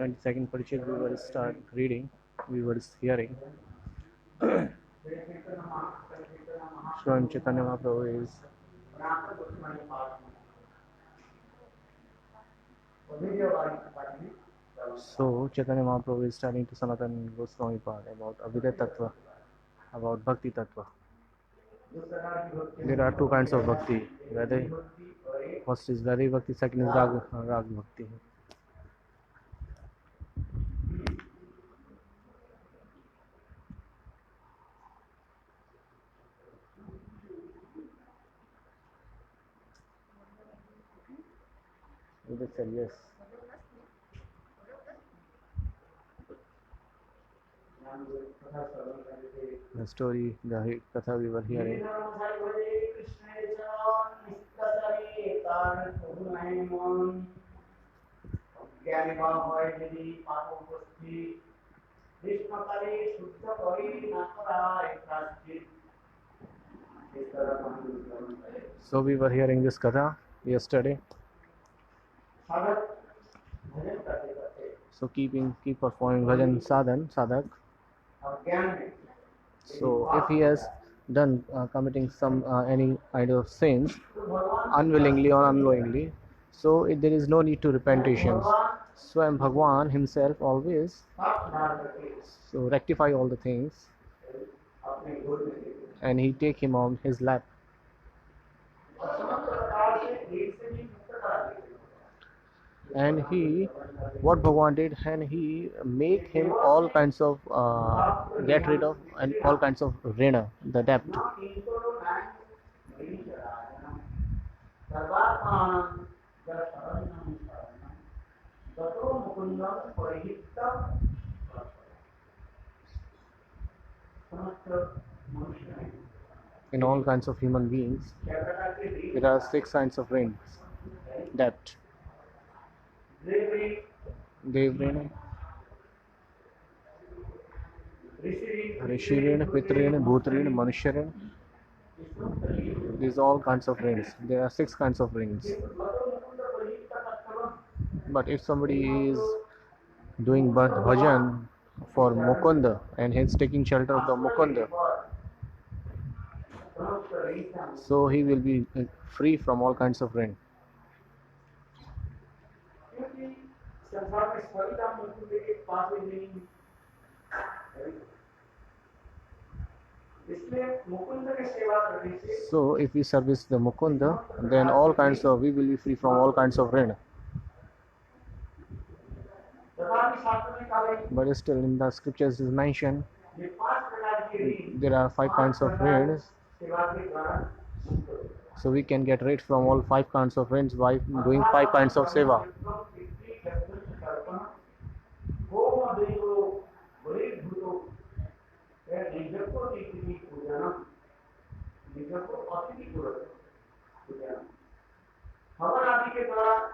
22nd Parichet, we will start reading, we will hearing. Swam Chaitanya Mahaprabhu is so Chaitanya Mahaprabhu is starting to Sanatana Goswami part about Avidya Tattva, about Bhakti Tattva. There are two kinds of Bhakti. First is Vedic Bhakti, second is Rag Bhakti. They said yes. The story, the Katha we were hearing. So we were hearing this Katha yesterday. So keep performing bhajan sadhak. So if he has done committing some any kind of sins, unwillingly or unknowingly, so there is no need to repentations. Swam Bhagwan himself always so rectify all the things, and he take him on his lap. And he, what Bhagwan did, and he make him all kinds of get rid of and all kinds of rena, the debt. In all kinds of human beings, there are 6 kinds of rings. Debt. Devrena, Rishirena, Pitrena, Bhutrena, Manusharena. These are all kinds of rings. There are 6 kinds of rings. But if somebody is doing bhajan for Mukunda and he's taking shelter of the Mukunda, so he will be free from all kinds of rings. So if we service the Mukunda, then all kinds of, we will be free from all kinds of rena. But still in the scriptures is mentioned there are 5 kinds of renas. So we can get rid from all 5 kinds of renas by doing 5 kinds of seva.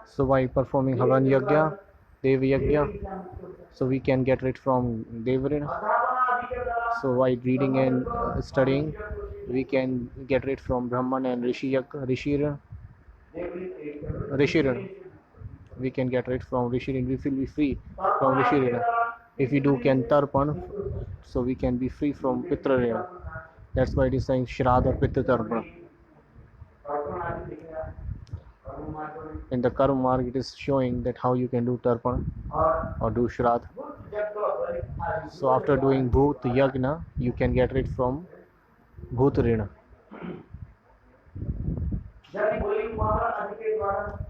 So by performing Havan Yagya, Dev Yagya, so we can get rid from Devrina. So by reading and studying, we can get rid from Brahman and Rishira. Rishi Rina. We can get rid from Rishi Rina. We will be free from Rishi Rina. If we do can Tarpan, so we can be free from Pitra Rina. That's why it is saying Shraddha or Pitra Tarpan. In the Karma mark, it is showing that how you can do Tarpan or do Shraddha. So after doing Bhut Yagna, you can get rid from Bhut Rina.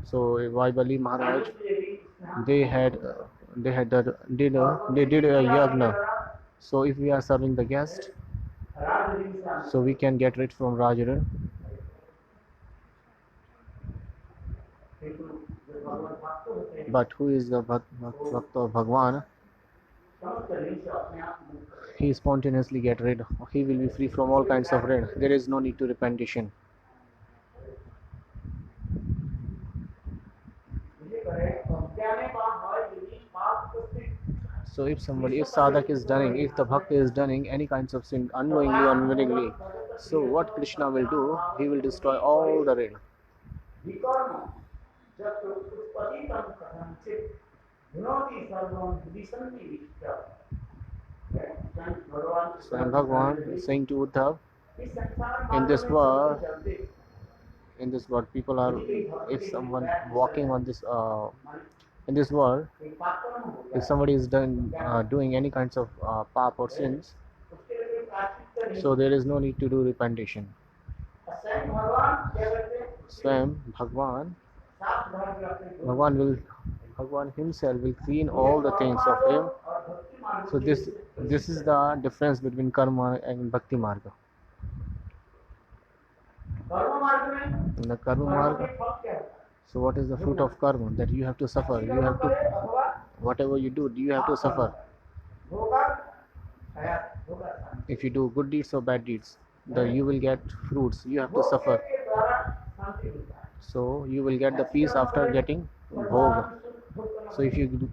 So Vaibali Maharaj, they had did a yagna. So if we are serving the guest, so we can get rid from Rajaran. But who is the Bhakta of Bhagwan? He spontaneously get rid. He will be free from all kinds of rid. There is no need to repetition. So if sadhak is doing, if the bhakta is doing any kinds of sin unknowingly or unwillingly, so what Krishna will do? He will destroy all the rain. So Bhagwan is saying to Uddhav, in this world, people are, if someone walking on this, in this world, if somebody is doing any kinds of pap or sins, so there is no need to do repentation. Swam Bhagwan himself will clean all the things of him. So this is the difference between karma and bhakti marga. In the karma marga, so what is the fruit of karma? That you have to suffer. You have to, whatever you do, you have to suffer. If you do good deeds or bad deeds, you will get fruits. You have to suffer. So you will get the peace after getting bhog. So if you do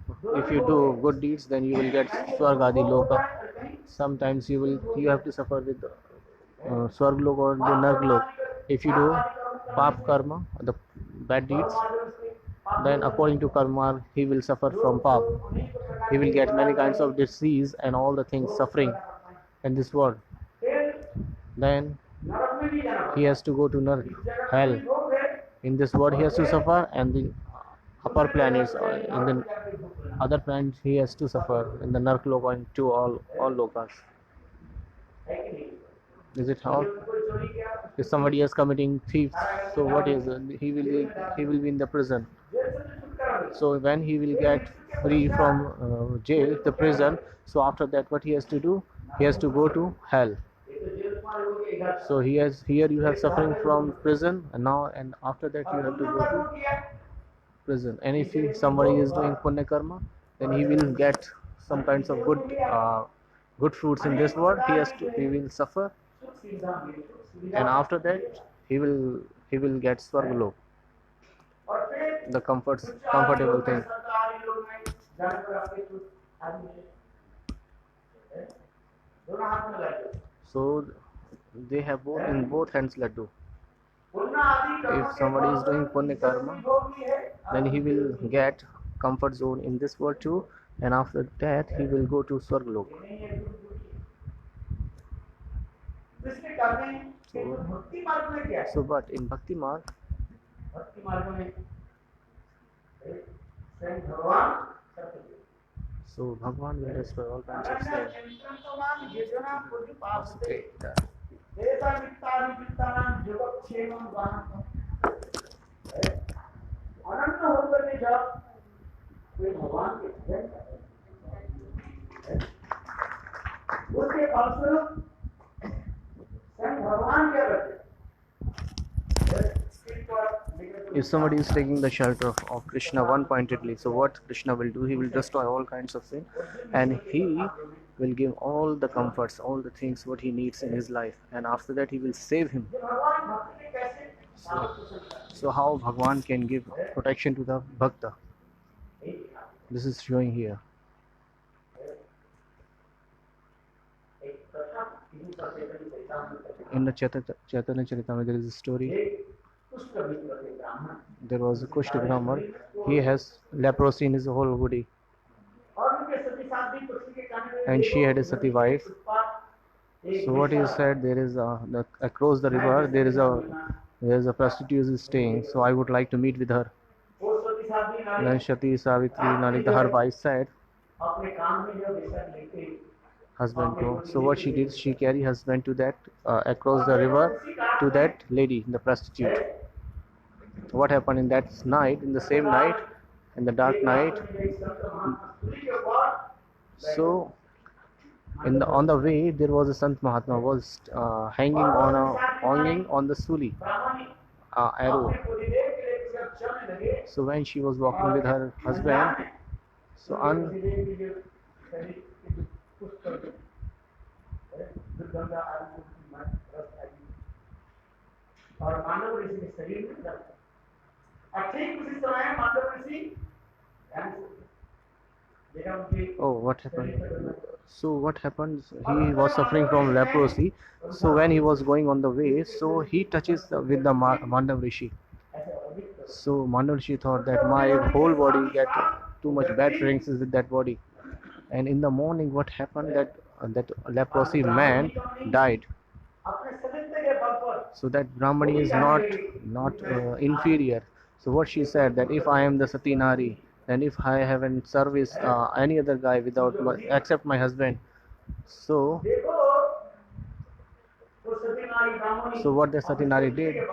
good deeds, then you will get swargadi loka. Sometimes you have to suffer with swarg lok or the narg lok. If you do pap karma, the bad deeds, then according to karma he will suffer from pap. He will get many kinds of disease and all the things suffering in this world. Then he has to go to nark, hell. In this world he has to suffer, and the upper planets, in the other planets he has to suffer in the nark loka and to all lokas. Is it how? If somebody is committing theft, so what is he will be in the prison. So when he will get free from jail, the prison, so after that what he has to do? He has to go to hell. So here you have suffering from prison, and after that you have to go to prison. And if somebody is doing punya karma, then he will get some kinds of good fruits in this world. He will suffer, and after that he will get swargalok, the comfortable thing. So they have in both hands laddu. If somebody is doing punya karma, then he will get comfort zone in this world too, and after that he will go to swargalok. So but in bhakti marg, so Bhagwan will destroy all kinds of sin. If somebody is taking the shelter of Krishna one-pointedly, so what Krishna will do? He will destroy all kinds of sin, and he will give all the comforts, all the things what he needs in his life, and after that he will save him. So how Bhagwan can give protection to the Bhakta? This is showing here. In the Chaitanya Charitamrita there is a story There was a Kushta Brahman. He has leprosy in his whole body, and she had a Sati wife. So what he said, there is across the river there is a prostitute is staying. So I would like to meet with her. Then Shati Savitri Nalita, her wife said, husband go. So what she did, she carried husband to that across the river to that lady, the prostitute. What happened in that night, in the same night, in the dark night? So in the on the way there was a Sant Mahatma was hanging on the suli arrow. So when she was walking with her husband, so oh, what happened? So what happened? He was suffering from leprosy. So when he was going on the way, so he touches with the Mandav Rishi. So Mandav Rishi thought that my whole body get too much bad fragrances with that body. And in the morning, what happened? That leprosy man died. So that Brahmani is not inferior. So what she said, that if I am the Sati Nari, and if I haven't service any other guy except my husband, so what the Sati Nari did,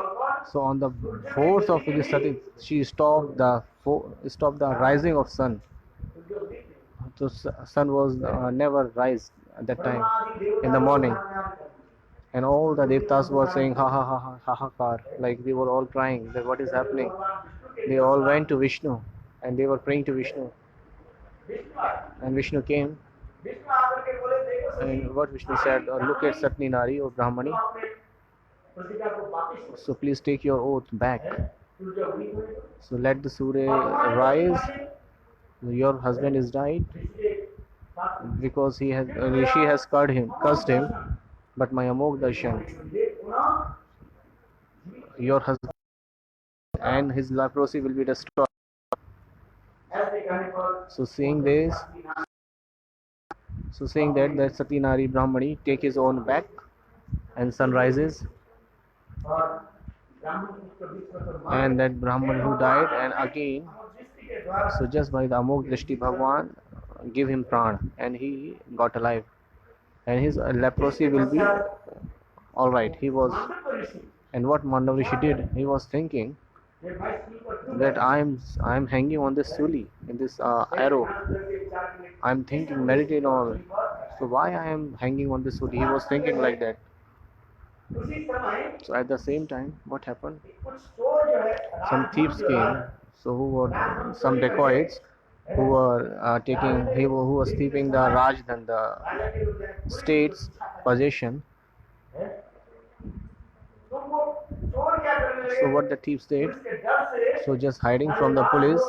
so on the force of the Sati, she stopped the rising of sun. So sun was never rise at that time in the morning, and all the devtas were saying ha ha ha ha ha ha kar, like they were all crying that what is happening. They all went to Vishnu and they were praying to Vishnu, and Vishnu came, and what Vishnu said, look at Satni Nari or Brahmani, so please take your oath back. So let the Surya rise. Your husband is died because she has cursed him. But my Amok Darshan, your husband and his leprosy will be destroyed. So seeing that Sati Nari Brahmani take his own back, and sun rises, and that Brahman who died, and again, so just by the Amok Drishti Bhagwan give him pran, and he got alive, and his leprosy will be alright. He was, and what Mandav Rishi did, he was thinking that I'm hanging on this suli, in this arrow. I'm thinking, meditate on. So why I am hanging on this suli? He was thinking like that. So at the same time, what happened? Some thieves came. So who were some dacoits who were who was thieving the Rajdhan, the state's possession. So what the thieves did? So just hiding from the police,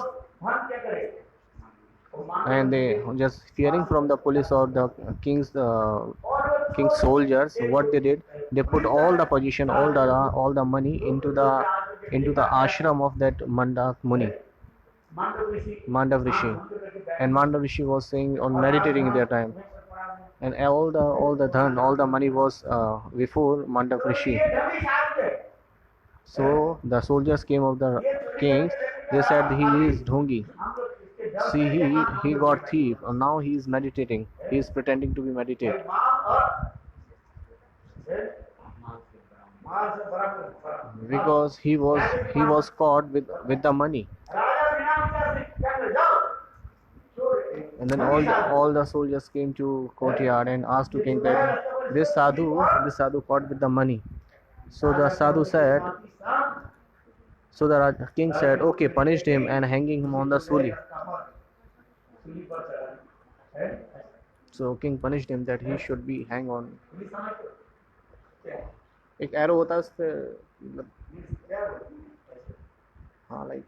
and they just fearing from the police or the king's soldiers. What they did, they put all the position, all the money into the ashram of that Mandav Muni, Mandav Rishi, and Mandav Rishi was saying on meditating at that time, and all the money was before Mandav Rishi. So the soldiers came of the king. They said he is Dhongi. See, he got thief, and now he is meditating. He is pretending to be meditate. Because he was caught with the money. And then all the soldiers came to courtyard and asked to king that this sadhu caught with the money. So the sadhu said, so the king said, okay, punished him and hanging him on the suli. So king punished him that he should be hang on. एक arrow होता है उस पे, हाँ like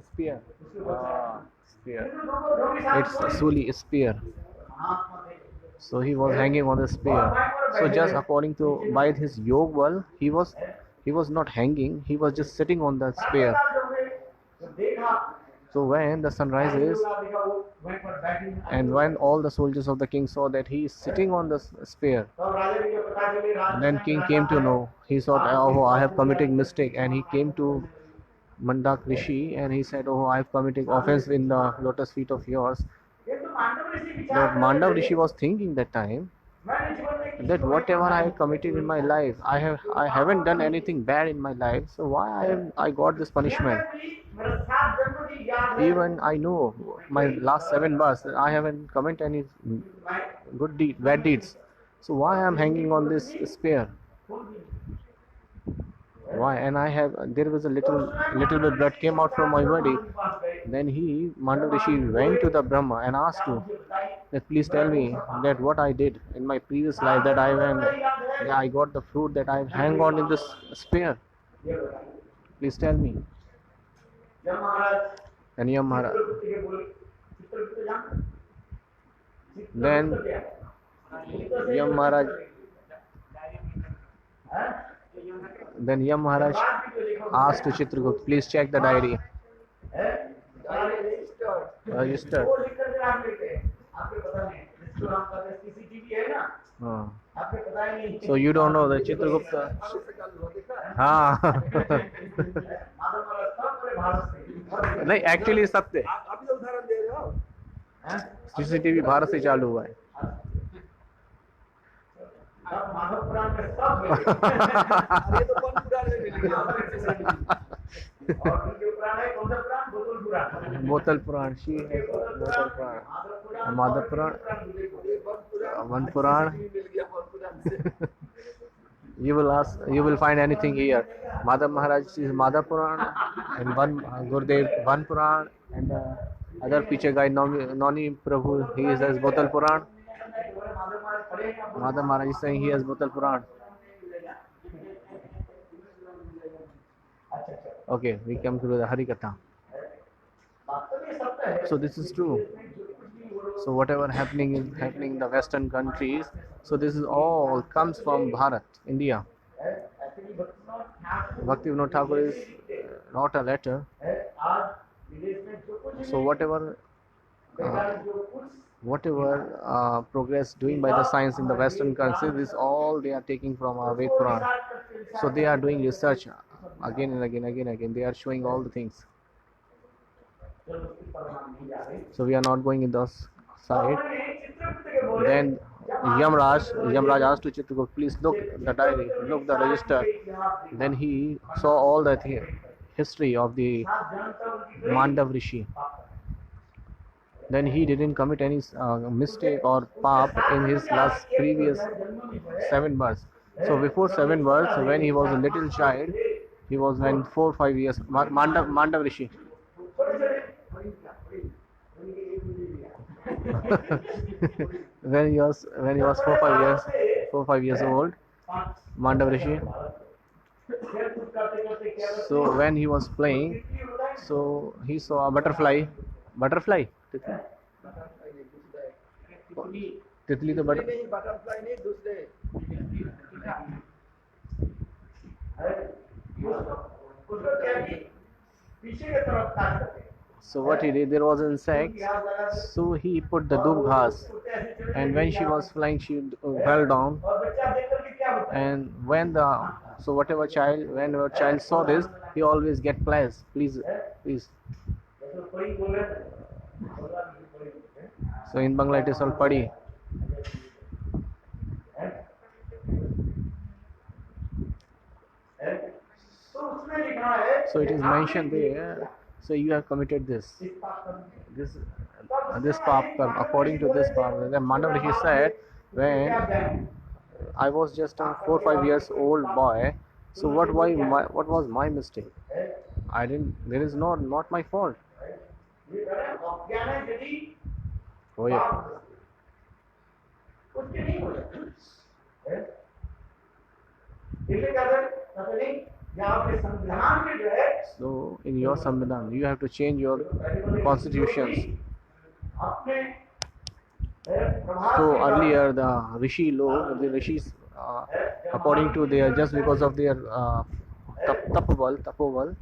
spear, spear. It's suli spear. So he was hanging on the spear. So just according to by his yog bal, he was not hanging. He was just sitting on that spear. So when the sun rises, and when all the soldiers of the king saw that he is sitting on the spear, then king came to know. He thought, oh, I have committed mistake, and he came to Mandak Rishi and he said, oh, I have committed offense in the lotus feet of yours. But Mandav Rishi was thinking that time that whatever I have committed in my life, I haven't done anything bad in my life, so why I got this punishment? Even I know my last 7 bars, I haven't committed any bad deeds. So why I am hanging on this spear? Why? And there was a little bit blood came out from my body. Then Mandav Rishi went to the Brahma and asked him that please tell me that what I did in my previous life, that I got the fruit that I hang on in this spear. Please tell me. And Yam Maharaj. Then Yam Maharaj. Then Yam Maharaj asked to Chitragupta, please check the diary. Registered. So you don't know the Chitragupta? नहीं actually सत्य CCTV Bharat से चालू हुआ है बोतल पुराण बोतल पुराण माधव पुराण वन पुराण you will find anything here. Madhav Maharaj is Madhav Puran and one Gurudev Van Puran and other picture guy Noni Prabhu, he is as Botal Puran. Madhav Maharaj is saying he has Botal Puran. Okay, we come to the Harikatha. So this is true. So whatever happening in the Western countries, so this is all comes from Bharat, India. Bhaktivinoda Thakur is not a letter. So whatever progress doing by the science in the Western countries, is all they are taking from our Ved Puran. So they are doing research again and again. They are showing all the things. So we are not going in those side. Then Yamraj asked to Chitragupta, please look the diary, look the register. Then he saw all the history of the Mandav Rishi. Then he didn't commit any mistake or pap in his previous 7 births. So before 7 births, when he was a little child, he was when 4 or 5 years, Mandav Rishi. when he was 4 or 5 years old, Mandav Rishi. So when he was playing, so he saw a butterfly. तितली तो butterfly नहीं दूसरे. So what he did, there was an insect, so he put the dub ghas, and when she was flying, she fell down. And when whatever child saw this, he always get please. So in Bangla it is called padi. So it is mentioned there. So you have committed this pap. According to this pap, then Mandav Rishi said, when I was just a 4 or 5 years old boy, so what was my mistake? There is not my fault. Oh yeah. So in your Samvidhan, you have to change your constitutions. So earlier the the rishis, according to their, just because of their tapoval,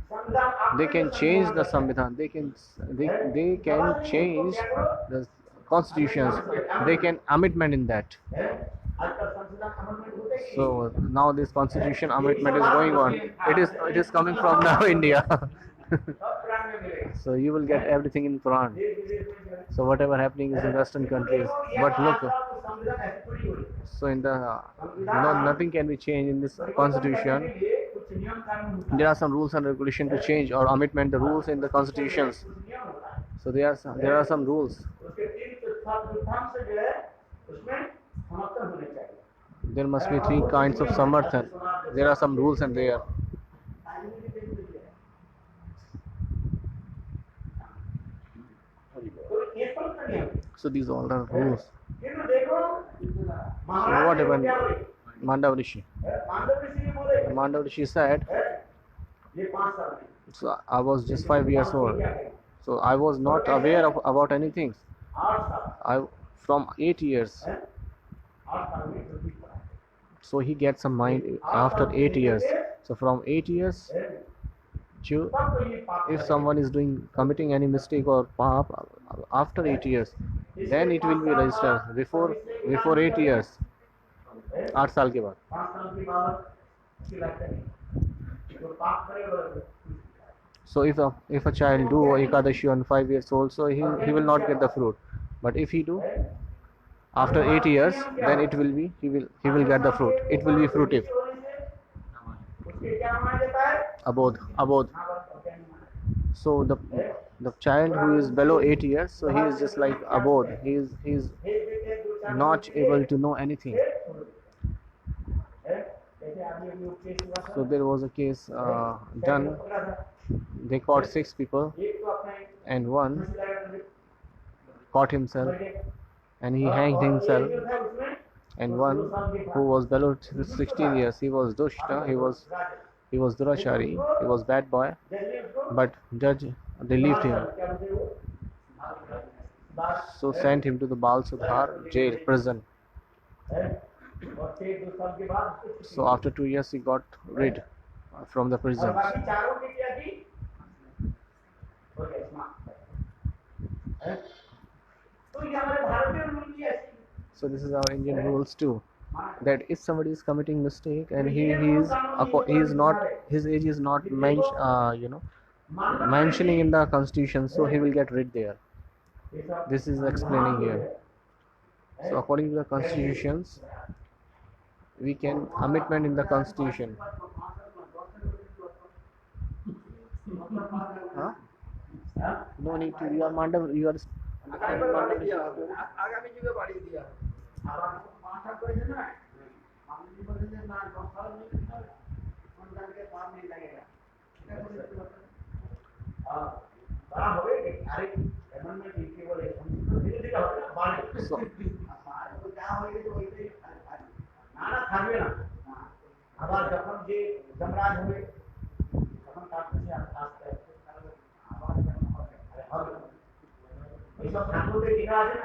they can change the Samvidhan. They can change the constitutions. They can amendment in that. So now this constitution amendment is going on. It is coming from now India. So you will get everything in Quran. So whatever happening is in Western countries. But look, so in the nothing can be changed in this constitution. There are some rules and regulation to change or amendment the rules in the constitutions. So there are some rules. There must be three kinds of samarthan. There are some rules and there. So these all are rules. So what happened? Mandav Rishi. Mandav Rishi said, so I was just 5 years old. So I was not aware of about anything. From 8 years. So he gets some mind after 8 years. So from 8 years to, if someone is committing any mistake or paap after 8 years, then it will be registered. Before 8 years, 8 साल के बाद. So if a child do Ekadashi on 5 years old, so he will not get the fruit. But if he do after 8 years, then it will be he will get the fruit. It will be fruitive. Abodh. So the child who is below 8 years, so he is just like abodh. He is not able to know anything. So there was a case done. They caught 6 people, and one caught himself, and he hanged himself. And one who was below 16 years, he was dushta, he was durachari, he was bad boy, but judge relieved him. So sent him to the Bal Sudhar jail, prison. So after 2 years he got rid from the prison. So this is our Indian rules too, that if somebody is committing mistake and he is not, his age is not mentioning in the constitution, so he will get rid there. This is explaining here. So according to the constitutions, we can amendment in the constitution. Huh? No need to. You are Mandav. You are. So,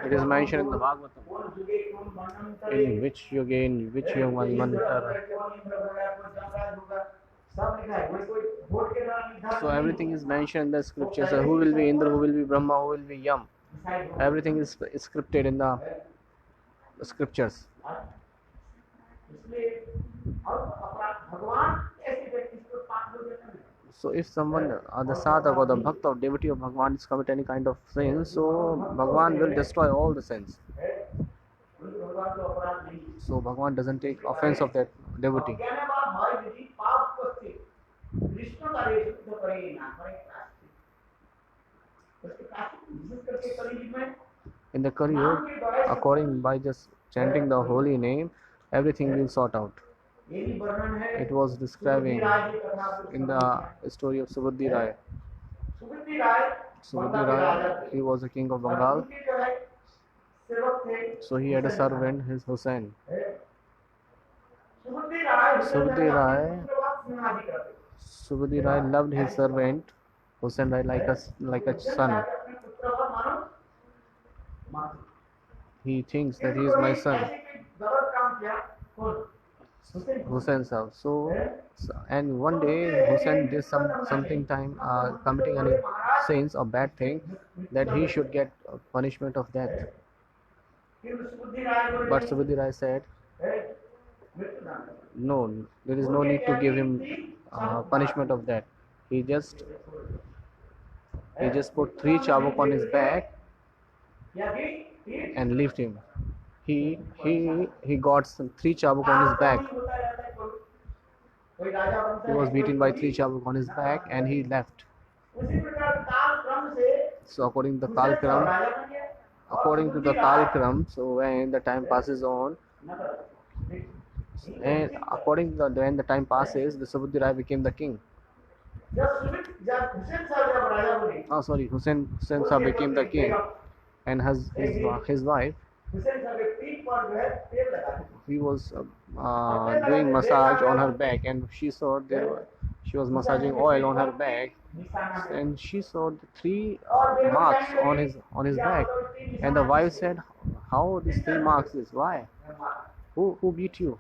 it is mentioned in the Bhagavatam, in which yoga, in which yoga mantra. So everything is mentioned in the scriptures. So who will be Indra, who will be Brahma, who will be Yam. Everything is scripted in the scriptures. So if someone, the sadhak or the bhakta or devotee of Bhagwan is commit any kind of sin, so Bhagwan will destroy all the sins. So Bhagwan doesn't take offense of that devotee. In the Kali Yuga, according by just chanting the holy name, everything will sort out. It was describing in the story of Subudhi Rai. Subudhi Rai, he was a king of Bengal. So he had a servant, his Hussain. Subudhi Rai loved his servant Hussain Rai like a son. he thinks that he is my son, Hussein Sahib. And one day Hussein did something time committing any sins or bad thing that he should get punishment of death. But Subudhi Rai said, no, there is no need to give him punishment of that. He just put 3 chabuk on his back and left him. He got some 3 chabuk on his back. He was beaten by 3 chabuk on his back and he left. So according to the Kalkram, so when the time passes on, and when the time passes, the Subudhi Rai became the king. Hussein Sahib became the king, and his wife, he was doing massage on her back, and she saw she was massaging oil on her back, and she saw the 3 marks on his back, and the wife said, "How these 3 marks is? Why? Who beat you?"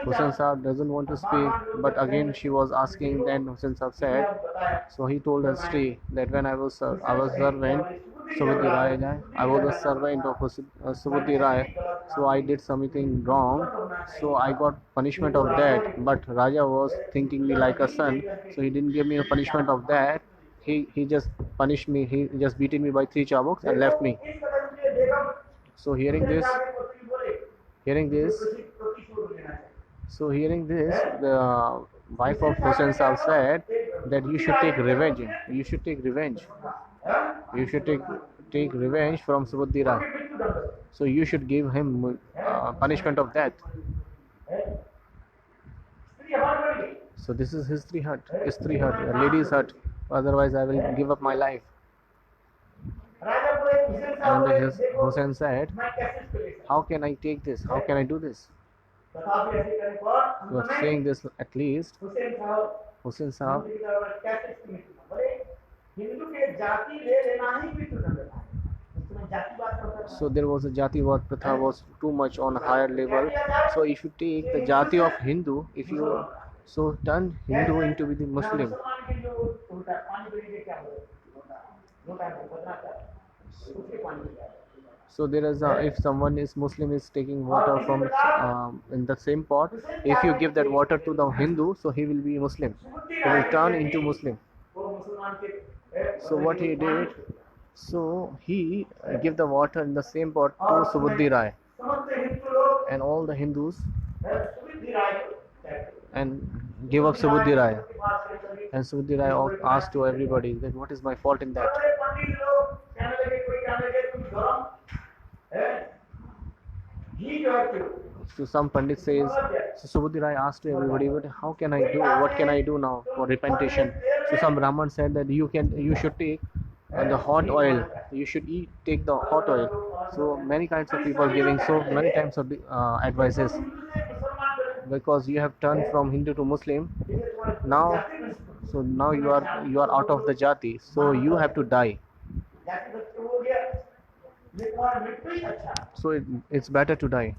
Hussein Sahib doesn't want to speak, but again she was asking. Then Hussein Sahib said, so he told her story that when I was servant Subudhi Rai, I was a servant of Subudhi Rai, so I did something wrong, so I got punishment of that. But Raja was thinking me like a son, so he didn't give me a punishment of that. He just punished me. He just beaten me by 3 chabuks and left me. So hearing this, the wife of Hussein Sahib said that you should take revenge. You should take revenge. You should take revenge from Subudhi Rai. So you should give him punishment of death. So this is his three hut, a lady's hut. Otherwise, I will give up my life. And Hussein said, how can I take this? How can I do this? You are saying this at least. Hussein Sahib. So there was a Jati Vad Pratha was too much on a higher level. So if you take the Jati of Hindu, if you turn Hindu into the Muslim. So there is if someone is Muslim is taking water from in the same pot, if you give that water to the Hindu, so he will be Muslim. He will turn into Muslim. So what he did, so he gave the water in the same pot to Subudhi Rai and all the Hindus and gave up Subudhi Rai. And Subudhi Rai asked to everybody that what is my fault in that? So some Pandit says, so Subudhi Rai asked to everybody, how can I do? What can I do now for repentation? So some Brahman said that you should take the hot oil. You should take the hot oil. So many kinds of people giving so many types of advices, because you have turned from Hindu to Muslim. Now you are out of the Jati. So you have to die. So it's better to die.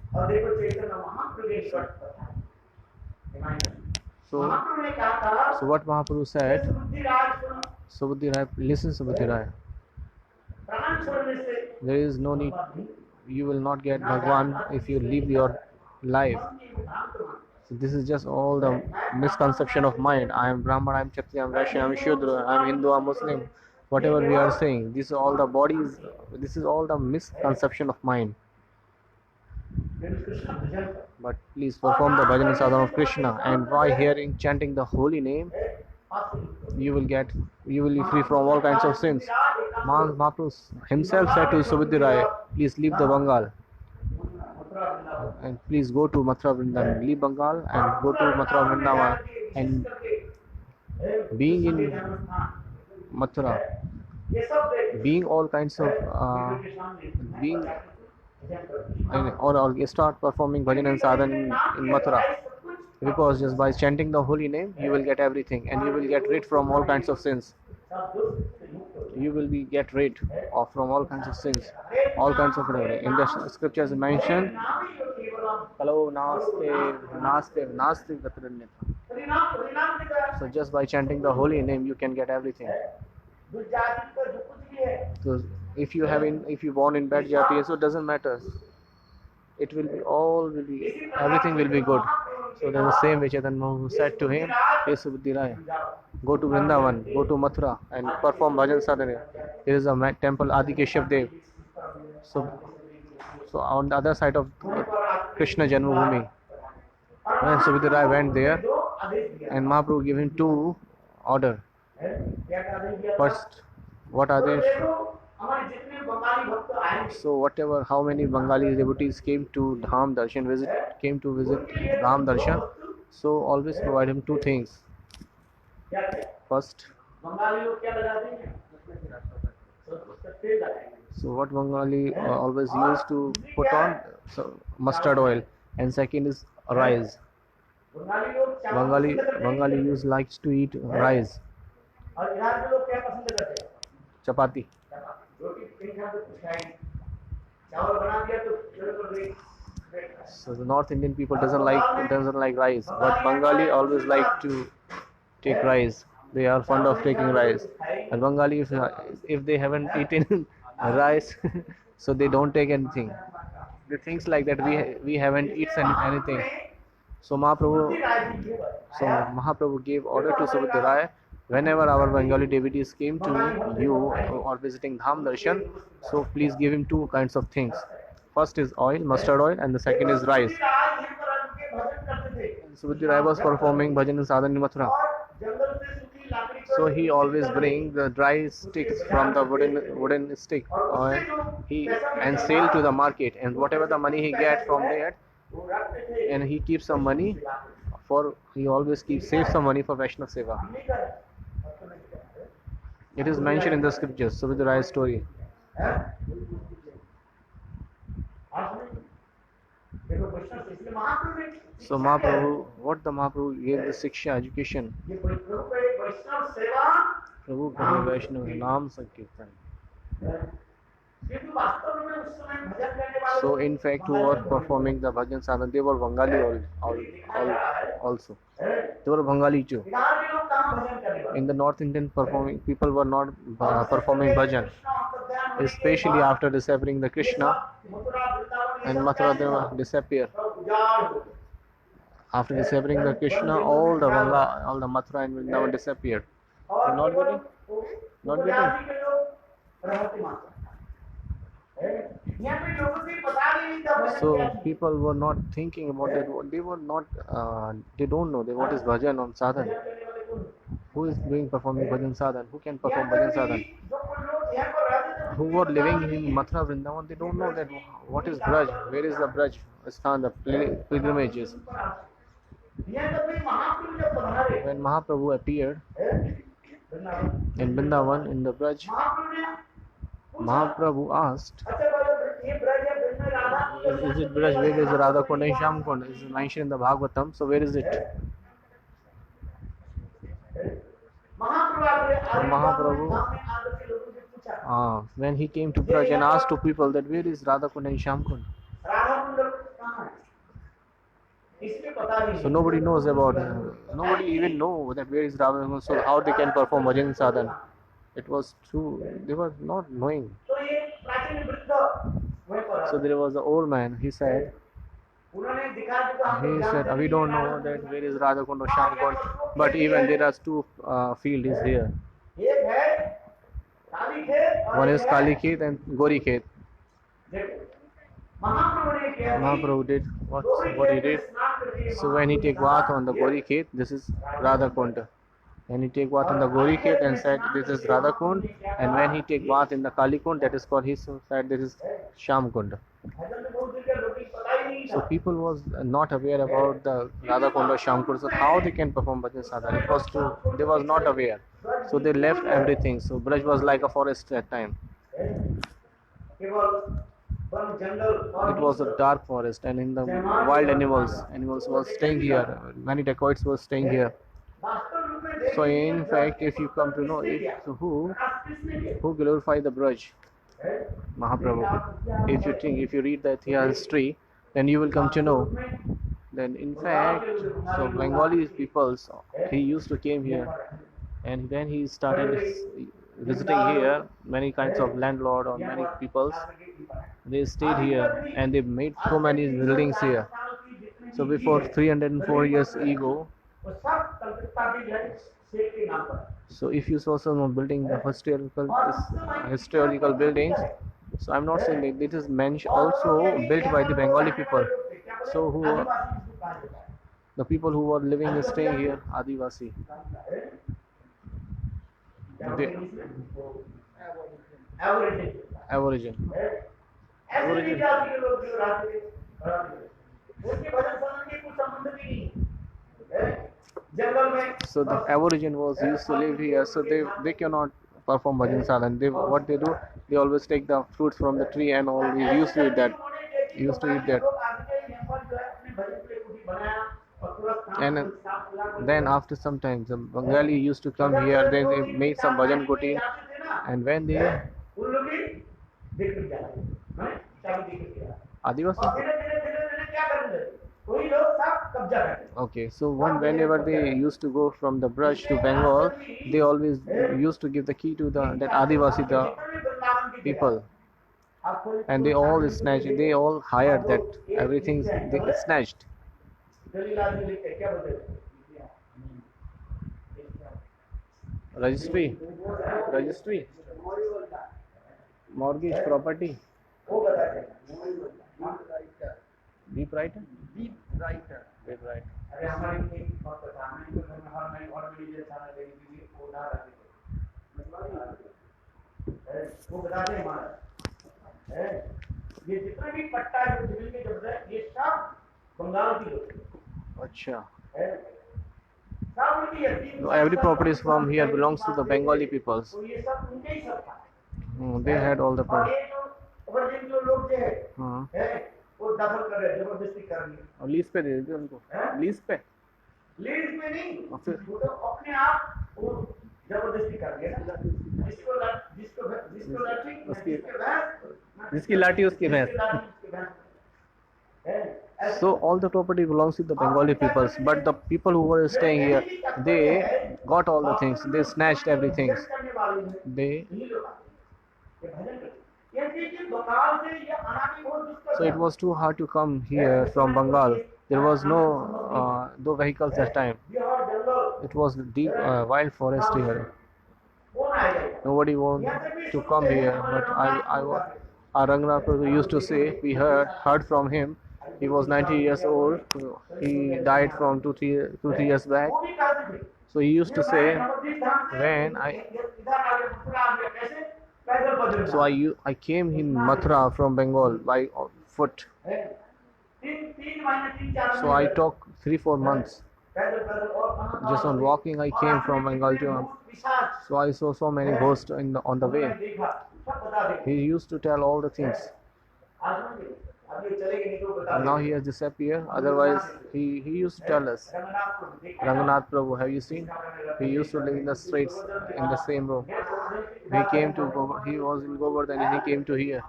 So what Mahaprabhu said, Subudhi Rai, listen Subudhi Rai. There is no need, you will not get Bhagwan if you live your life. So this is just all the misconception of mind. I am Brahman, I am Kshatriya, I am Vaishya, I am Shudra, I am Hindu, I am Muslim. Whatever we are saying, this is all the bodies, this is all the misconception of mind. But please perform the bhajan and sadhana of Krishna, and by hearing, chanting the holy name, you will be free from all kinds of sins. Mahaprabhu himself said to Subudhi Rai, please leave the Bengal and please go to Mathura Vrindavan. Leave Bengal and go to Mathura Vrindavan. And being in Mathura, being all kinds of or start performing bhajan and sadhana in Mathura, because just by chanting the holy name you will get everything and you will get rid from all kinds of sins. you will be get rid of from all kinds of sins, all kinds of whatever. In the scriptures mentioned, Hello, Naste Gatranyata. So just by chanting the holy name, you can get everything. So if you born in bad jati, so it doesn't matter. It will be everything will be good. So there's the same way Chaitanya Mahaprabhu said to him, Hey Subudhi Rai, go to Vrindavan, go to Mathura and perform bhajan sadhana. There is a temple Adi Keshav Dev. So on the other side of Krishna Janmabhoomi, when Subudhi Rai went there, and Mahaprabhu gave him two orders. First, what are they? So whatever, how many Bengali devotees came to Dham Darshan came to visit Dham Darshan, so always provide him two things. First, so what Bengali always used to put on, so mustard oil, and second is rice. Bengali likes to eat rice, chapati. So the North Indian people doesn't like rice, but Bengali always like to take rice. They are fond of taking rice, and Bengali if they haven't eaten rice, so they don't take anything. The things like that we haven't eaten anything. So Mahaprabhu gave order to Subudhi Rai, whenever our Bengali devotees came to you or visiting Dham Darshan, so please give him two kinds of things. First is oil, mustard oil, and the second is rice. Subudhi Rai was performing bhajan in Sadhana in Mathura. So he always bring the dry sticks from the wooden stick and sell to the market, and whatever the money he get from that, and he keeps some money he always save some money for Vaishnav Seva. It is mentioned in the scriptures, Subudhi Rai's story. So Mahaprabhu gave the Siksha education. Prabhu Prabhu Vaishnav Naam Sankirtan. So in fact, who were performing the bhajan sadhana, they were Bengali also. They were Bengali too. In the North Indian people were not performing bhajan, especially after disappearing the Krishna, and Mathura Deva disappear. After disappearing the Krishna, all the Mathura and Vrindavan disappeared. Not getting. So people were not thinking about that. They don't know what is bhajan on sadhan. Who is performing bhajan sadhan? Who can perform bhajan sadhan? Who were living in Mathura Vrindavan, they don't know that what is Braj, where is the Braj Sthan, the pilgrimages. When Mahaprabhu appeared in Vrindavan, in the Braj, Mahaprabhu asked, is it Braj? Where is Radha Kund and Shyam Kund? It is mentioned in the Bhagavatam, so where is it? Mahaprabhu, when he came to Braj and asked to people that where is Radha Kund and Shyam Kund? So nobody knows about it. Nobody even know that where is Radha Kund, so how they can perform bhajan sadhan. It was true, they were not knowing. So there was an old man, he said, we don't know that where is Radha Kund or Shyam Kund, but even there are two fields here. One is Kali Khet and Gori Khet. Mahaprabhu did what he did. So when he take bath on the Gori Khet, this is Radha Kund. When he take bath on the Gori Khet and said this is Radha Kund, and when he take bath in the Kali Kund, that is called, he said this is Shyam Kund. So people was not aware about the Radha Kund or Shyam Kund, so how they can perform bhajan sadhana? It was true, they was not aware. So they left everything. So Braj was like a forest at that time. It was a dark forest, and in the wild animals were staying here. Many dacoits were staying here. So in fact, if you come to know Who glorified the Braj? Mahaprabhu. If you read the history, then you will come to know. Then in fact, so Bengali peoples, he used to came here, and when he started visiting here, many kinds of landlord or many peoples, they stayed here and they made so many buildings here. So before 304 years ago, so if you saw some building the historical buildings, so I'm not saying that it is also built by the Bengali people. So who the people who were living and staying here, Adivasi. They, Aborigine. Aborigine. So the Aborigine was used to live here, so they cannot perform bhajan salan. What they do, they always take the fruits from the tree and all. We used to eat that. And then after some time, the Bengali used to come here. Then they made some bhajan kuti, and when they Adivasi. Okay, so whenever they used to go from the Braj to Bengal, they always used to give the key to that Adivasi, the people, and they all snatched. They all hired that everything they snatched. Registry, mortgage, property. Deep writer. ये जितना भी पट्टा जो जमीन के जब्त है ये सब बंगाल की होती है। अच्छा. Every property from here belongs to the Bengali peoples. They had all the property. और लीज पे दे देते उनको. लीज पे नहीं, वो तो अपने आप जबरदस्ती कर दिया ना. जिसकी लाठी उसकी भैंस. So all the property belongs to the Bengali peoples, but the people who were staying here, they got all the things. They snatched everything. So it was too hard to come here from Bengal. There was no vehicles that time. It was deep wild forest here. Nobody wanted to come here, but our Rangnath Prabhu used to say, we heard from him. He was 90 years old. He died from 2-3 years back. So he used to say, I came in Mathura from Bengal by foot. So I took 3-4 months. Just on walking, I came from Bengal to. So I saw so many ghosts on the way. He used to tell all the things. Now he has disappeared. Otherwise, he used to tell us. Rangnath Prabhu, have you seen? He used to live in the streets in the same room. He was in Govardhan and he came to here.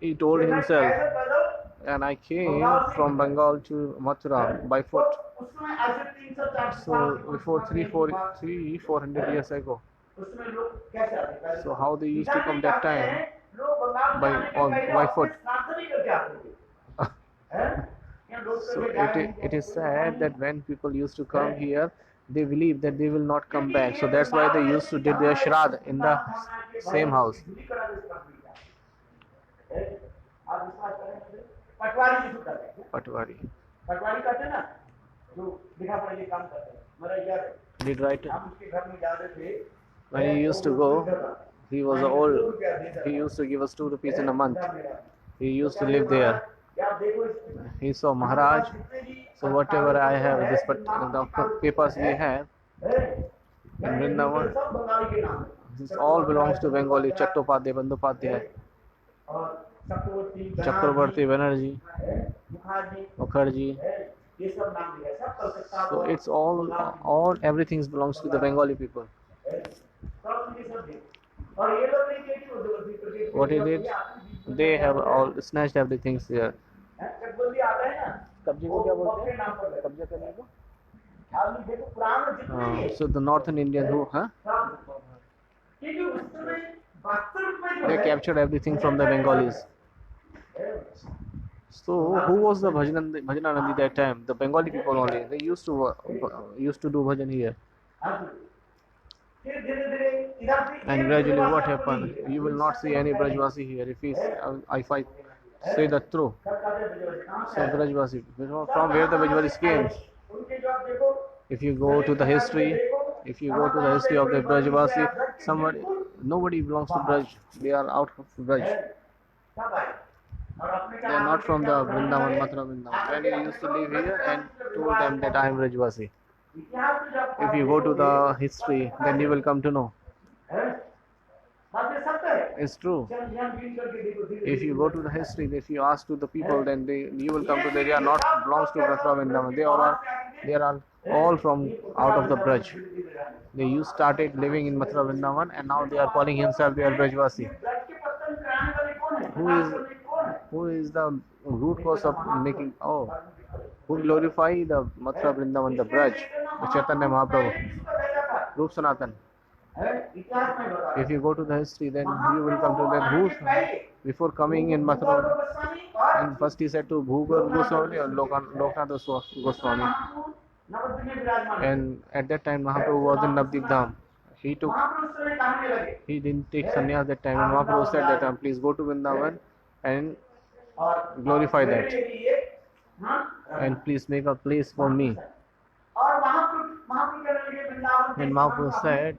He told himself, and I came from Bengal to Mathura by foot. So before 400 years ago. So how they used to come that time? By foot. So it is sad that when people used to come here, they believe that they will not come back. So that's why they used to did their Shraddh in the same house. Patwari. Did writer. When he used to go, he was old. He used to give us 2 rupees in a month. He used to live there. He saw Maharaj. So whatever I have, the papers we have in Vrindavan, this all belongs to Bengali. Chattopadhyay, Bandyopadhyay, Chakravarti, Banerjee, Mukherjee, ये सब नाम दिया सब Calcutta So it's all everything belongs to the Bengali people. सब ये सब थे और ये लोग नहीं थे कि वो जबरदस्ती करके What he did, they have all snatched everything here. चकबंदी आता है ना कब्जे को क्या वो बोलते अपने नाम पर हैं? कब्जा करने को? आप देखो पुराण में जितने ये So the northern Indian who, huh? सब क्योंकि उस समय वास्तविक में जो They है captured everything from the Bengalis. So who was the Bhajananandi that time? The Bengali people only. They used to do bhajan here. फिर धीरे धीरे इधर से And gradually what happened? You will not see any Brajvasi here. If I say the truth. So Brajvasi, from where the Brajvasis came. उनके जो आप देखो If you go to the history of the Brajvasi, nobody belongs to Braj. They are out of Braj. सब आए और अपने They are not from the Vrindavan, Mathura Vrindavan. When he used to live here and told them that I am Brajvasi. इतिहास में जब If you go to the history, then you will come to know. बात ये सत्य है It's true. चल ध्यान been करके देखो धीरे If you go to the history, if you ask to the people, then you will come to they are not belongs to Mathura Vrindavan. They are all from out of the Braj. They started living in Mathura Vrindavan and now they are calling himself they are Brajvasi. Braj के पतन कराने वाले कौन है Who is कौन है who is the root cause of making who glorify the Mathura Vrindavan, the Braj, the Chaitanya Mahaprabhu, किसको भेजा था Roop Sanatan. इतिहास में बता If you go to the history, then you will come to that who before coming in Mathura. Goswami और And first he said to Bhugar Goswami or Loknath Goswami. Nabadwip में विराजमान And at that time Mahaprabhu was in Navdeep Dham. महापुरुष समय कहने लगे He didn't take sannyas that time. And Mahaprabhu said that time, please go to Vrindavan and और glorify that. मेरे लिए हाँ And please make a place for me. और महापुरुष कहने लगे वृंदावन And Mahaprabhu said,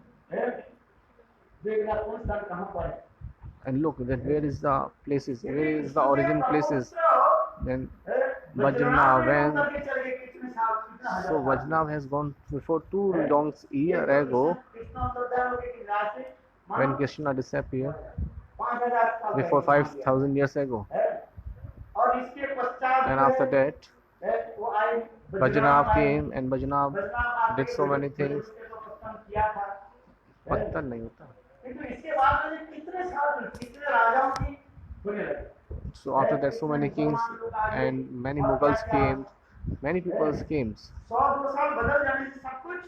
देखना कौन स्थान कहाँ पर है and look that where is the places, where is the origin places. Then Vajranav, so Vajranav has gone before 2 long years ago when Krishna disappeared, before 5,000 years ago. और इसके पश्चात And after that, वो आए Vajranav came and Vajranav did so many things. किया था पत्थर नहीं होता. किंतु इसके बाद में कितने साल कितने राजाओं की होने लगे So after that, so many kings and many Mughals came, many people came. 100-2 साल बदल जाने से सब कुछ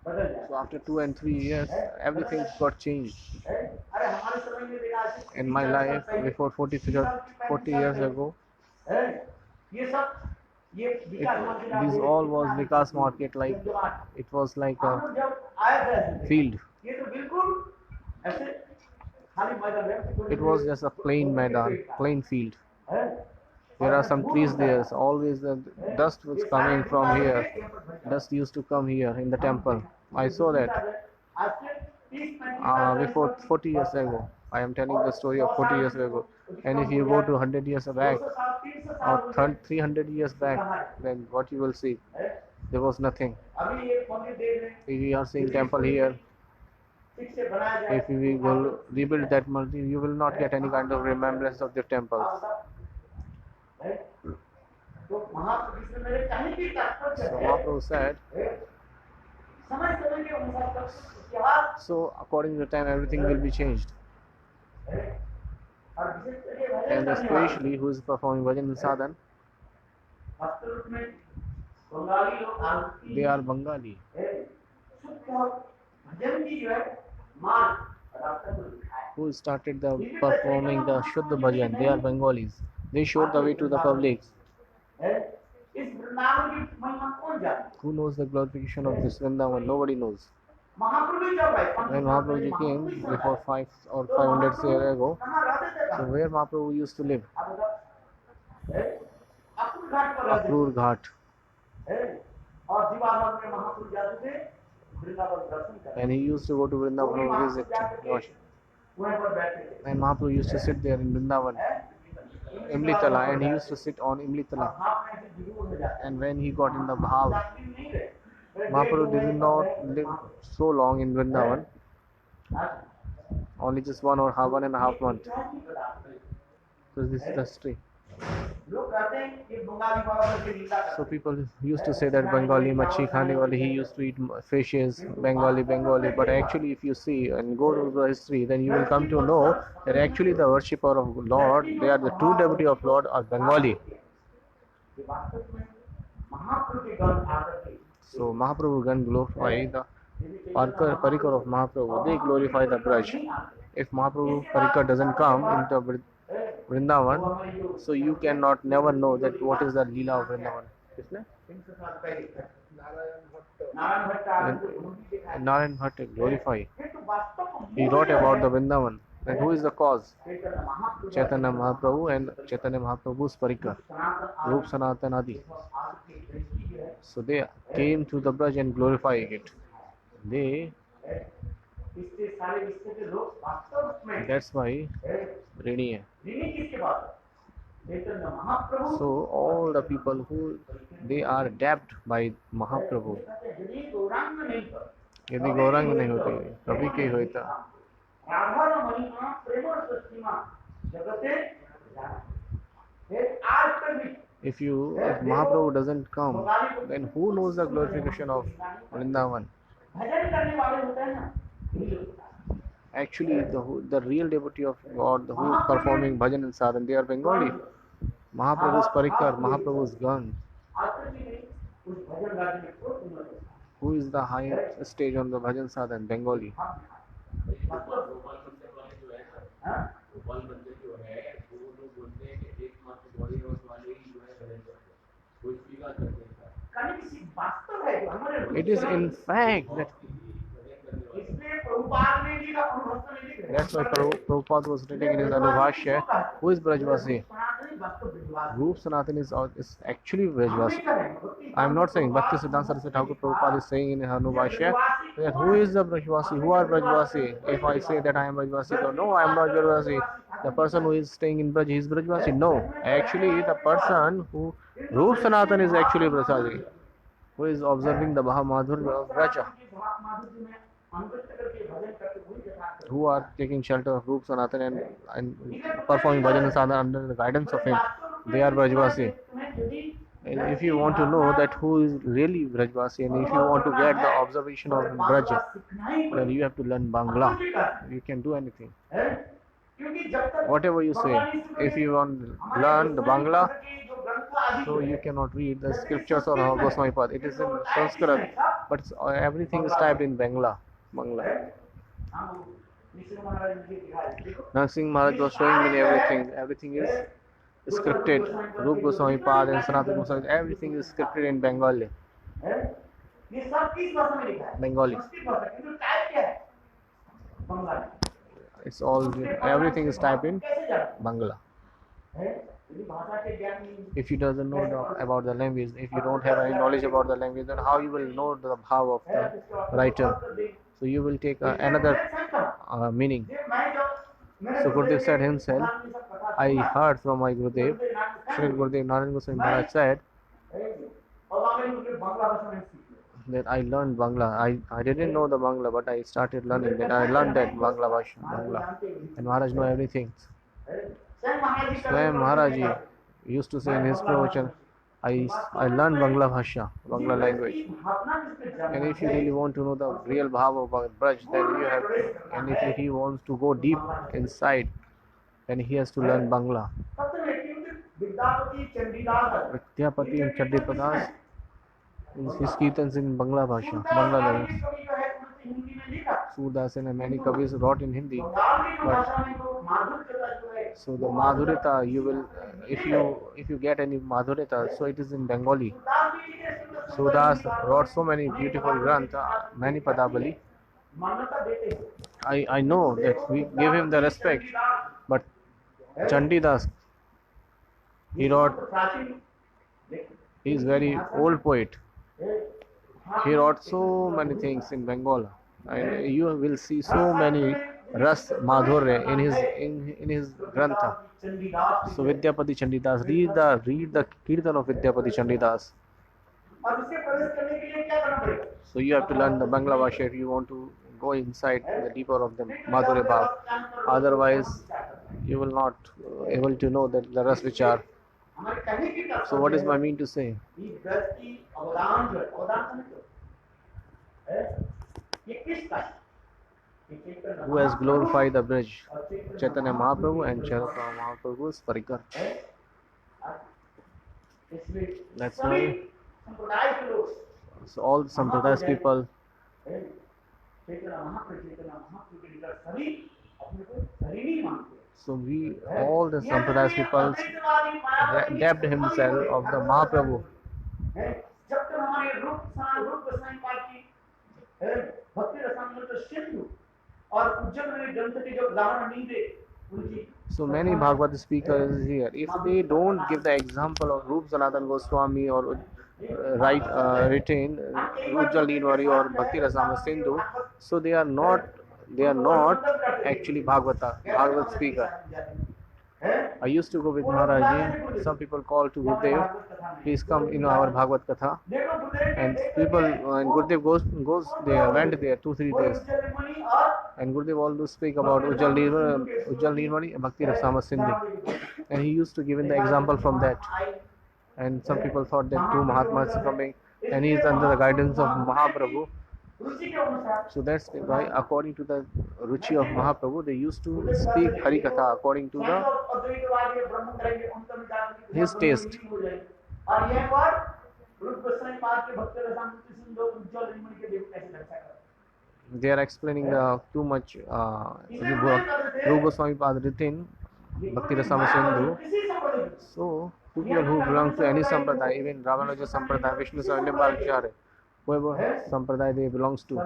बदल जाए So after 2 and 3 years, everything got changed. अरे हमारे समय में देखा है In my life, before 40 years ago, ये सब ये विकास market this all was Vikas market, like it was like a जब आए थे field. ये तो बिल्कुल ऐसे खाली मैदान है It was just a plain Maidan, plain field. There are some trees there. So always the dust was coming from here. Dust used to come here in the temple. I saw that आज से 30-35 before 40 years ago. I am telling the story of 40 years ago. And if you go to 100 years back or 300 years back, then what you will see? There was nothing. अभी ये मंदिर देख रहे हैं We are seeing temple here. ठीक से बनाया जाए If we will rebuild that multi, you will not get any kind of remembrance of the temples. तो महापुरुष ने मेरे कहने की तात्पर्य So है Mahaprabhu said, समय समय के अनुसार सब इतिहास so according to the time everything will be changed. और विशेष करके भजन And करने वाले especially who is performing Bhajan and Sadhan, वास्तव रूप में बंगाली लोग आरती they are Bengali. शुद्ध भजन की जो है मार्ग रास्ता को दिखाया Who started the performing the Shuddha Bhajan, they are Bengalis. They showed the way to the public. इस वृंदावन की महिमा कौन जानता Who knows the glorification of this Vrindavan? Nobody knows. महाप्रभु जब आए When Mahaprabhu ji came before 5 or 500 years ago, कहाँ रहते थे so where Mahaprabhu used to live? आप बताओ अक्रूर घाट पर रहते Akrur Ghat. थे और दीवार में महाप्रभु जाते थे वृंदावन दर्शन करने And he used to go to Vrindavan to visit. वहीं पर बैठते थे And Mahaprabhu used to sit there in Vrindavan, Imlitala, and he used to sit on Imlitala. आप में से जरूर हो जाते And when he got in the bhav, हैं नहीं रहे Mahaprabhu did not live so long in Vrindavan, only just 1 and a half month. So this is the history. लोग कहते हैं कि बंगाली बाबा करके लीला So करते people used to say that Bengali machi khane wale, he used to eat fishes, Bengali. But actually, if you see and go to the history, then you will come to know that actually the worshipper of Lord, they are the true devotee of Lord, are Bengali. कि वास्तव में महाप्रभु के गण आकर के So Mahaprabhu can glorify the Parikar of Mahaprabhu. They glorify the Braj. If Mahaprabhu Parikar doesn't come into Vrindavan, so you cannot never know that what is the Leela of Vrindavan. किसने? 300 साल पहले नारायण भट्ट आकर के उन्होंने देखा है। Narayan Bhatt glorify. ये तो वास्तव में He wrote about the Vrindavan. Then who is the cause? Chaitanya Mahaprabhu Chaitanya Mahaprabhu and Chaitanya Mahaprabhu's Parikar, Sanatan Roop Sanatan Adi. आदि की दृष्टि जो है So they came to the Braj and glorifying it. They, इससे सारे विश्व के लोग वास्तव में that's why Rini hai. ऋणी किसके पास है? Chaitanya Mahaprabhu So all the people who they are dapped by Mahaprabhu. यदि गौरांग नहीं कर यदि गौरांग नहीं होते कभी के होता. राधा र महिमा प्रेम सृष्टिमा जगते जाना आज तक भी If Mahaprabhu doesn't come, then who knows the glorification of Vrindavan? भजन करने वाले होते हैं ना यही लोग होता है। Actually, the real devotee of God who is performing bhajan and sadhan, they are Bengali. Mahaprabhu's Parikar, Mahaprabhu's Gan. आज तक भी नहीं उस भजन गाने में कोई सुंदर नहीं। Who is the highest stage on the bhajan sadhan? Bengali. मतलब हाँ? गोपाल मंदिर जो है वो लोग बोलते हैं कि एकमात्र गौरी रोड वाले ही जो है भजन करते हैं, कोई स्वीकार करते हैं। कहने की चीज वास्तव है जो हमारे It is in fact that इसलिए प्रभुपाद ने लिखा अनुभव ने लिखा that's why Prabhupada was writing in his Anubhashya, who is Brajvasi? सनातनी वास्तव विद्वान Roop Sanatan is actually Brajvasi. I am not saying Bhakti Siddhanta Saraswati Thakur Prabhupada is saying in Anubhashya that who is the Brajvasi? Who are Brajvasi? If I say that I am Brajvasi, so no, I am not Brajvasi. The person who is staying in Braj, he is Brajvasi. No, actually the person who Roop Sanatan is actually Brajvasi, who is observing the Mahamadhurya of Braja, माधुर्य में अनुगत करके भजन करके वही यथार्थ who are taking shelter of Roop Sanatan and performing bhajan and sadhana under the guidance of him. They are Brajvasi. तुम्हें यदि And if you want to know that who is really Brajvasi and if you want to get the observation of Braj, सीखना ही then you have to learn Bangla. पड़ेगा You can do anything. है? क्योंकि जब तक Whatever you say, if you want to learn the Bangla, जो ग्रंथ आदि so you cannot read the scriptures or Goswami Path. It is in Sanskrit, but everything is typed in Bangla. हम निश्चय महाराज ने दिखाया देखो Narsingh Maharaj was showing me everything. Everything is scripted. Rup Goswami Pad and Sanatana Goswami, everything is scripted in Bengali. है? ये सब किस भाषा में लिखा है? Bengali. संस्कृत भाषा किंतु टाइप क्या है? Bengali. It's all everything is typed in कैसे जाना? Bangla. है? यदि भाषा के ज्ञान नहीं If you doesn't know about the language, if you don't have any knowledge about the language, then how you will know the bhav of है, the इसके बाद writer? तो देख- So you will take another meaning. ये मैं जब मेरे So Gurudev said himself, भगवान ने सब कथा I सुना, heard from my Gurudev, Sri Gurudev Narayan Goswami Maharaj said है? और आगे मुझे बांग्ला भाषा में सीख लिया। that I learned Bangla. I didn't know the Bangla, but I started learning that. I learned that Bangla Bhasha, Bangla. And Maharaj know everything. है? स्वयं महाराज जी का Swayam भी Maharaj प्रवचन ji used to say in his pravachan, I learned Bangla Bhasha, Bangla language. भावना जिसमें जन्म And if you really want to know the real bhav of Braj, then you have to. And if he wants to go deep inside, then he has to learn Bangla. सबसे व्यक्ति Vidyapati Chandidas Vidyapati and Chandipadas, his kirtans in Bangla Bhasha, Bangla language. कवि जो है उन्होंने हिंदी में लिखा Surdas and many kavis wrote in Hindi. Bengal की भाषा में जो माधुर्यता जो है So the Madhurita, you will, if you get any Madhurita, so it is in Bengali. Sudas जी लिखे सुंदर Sudas wrote so many beautiful grantha, many Padabali. मान्यता देते हैं I know that we give him the respect, but Chandidas, he wrote, प्राचीन he is very old poet. He wrote so many things in Bengal, and you will see so many ras madhurya in his grantha. Chandidas So Vidyapati Chandidas, read the kirtan of Vidyapati Chandidas. और इसे प्रवेश करने के लिए क्या करना पड़ेगा So you have to learn the Bangla Bhasha if you want to go inside the deeper of the Madhurya Bhav. Otherwise, you will not able to know that the ras vichar. हमारे कहने की तात्पर्य So what is है my mean to say? कि ब्रज की अवदान जो है, अवदान समझो है, ये किसका है? ये चैतन्य Who has glorified the bridge? और चैतन्य Chaitanya Mahaprabhu and की Chaitanya Mahaprabhu's Parikar. है। इसमें That's सभी why संप्रदाय के लोग so all the Sampradayas people, है, चैतन्य महाप्रभु के निकट सभी अपने को शरीरी मानते हैं। so we all the Sampradayas people dabbed himself of the Mahaprabhu. है, जब तक हमारे रूप गोस्वामी पाद की है, भक्ति रसामृत सिंधु और उज्जवल में ग्रंथ के जो उदाहरण नहीं दे उनकी So many Bhagavad speakers is here. If they don't give the example of Rup Sanatan Goswami or retain Ujjwal Nirvari or Bhakti Rasamrita Sindhu, so they are not actually Bhagavad speaker. I used to go with Maharaji. Some people call to Gurudev, please come in our Bhagavad Katha. And people, and Gurudev goes there, went there 2-3 days. And Gurudev always speak about Ujjwal Nirvari and Bhakti Rasamrita Sindhu. And he used to give in the example from that. And some people thought that two Mahatmas are coming and he is under the guidance of Mahaprabhu. So that's why according to the Ruchi of Mahaprabhu, they used to speak Harikatha according to his taste. और यह पर रूप गोस्वामी पाद के भक्त रसामृत सिंधु उज्जवल निर्मल के देव कैसे रक्षा कर They are explaining too much Rupa Goswami Pad written Bhakti Rasamrita Sindhu. So people who belong to any sampradaya, even Ramanuja Sampradaya, Vishnu Sampradaya, whoever sampradaya they belongs to,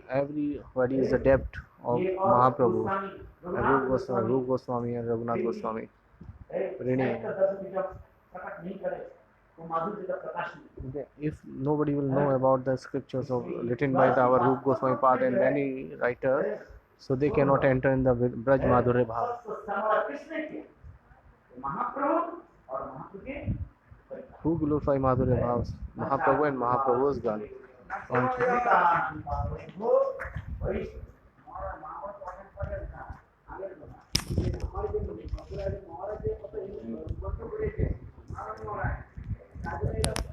everybody is adept of Mahaprabhu, Rupa Goswami and Raghunath Goswami. If nobody will know about the scriptures written by our Rupa Goswami Pad and many writers, so they cannot enter in the Braj Madhurya Bhav. Who glorify Madhurya Bhavs? Mahaprabhu and Mahaprabhu's God. हमारे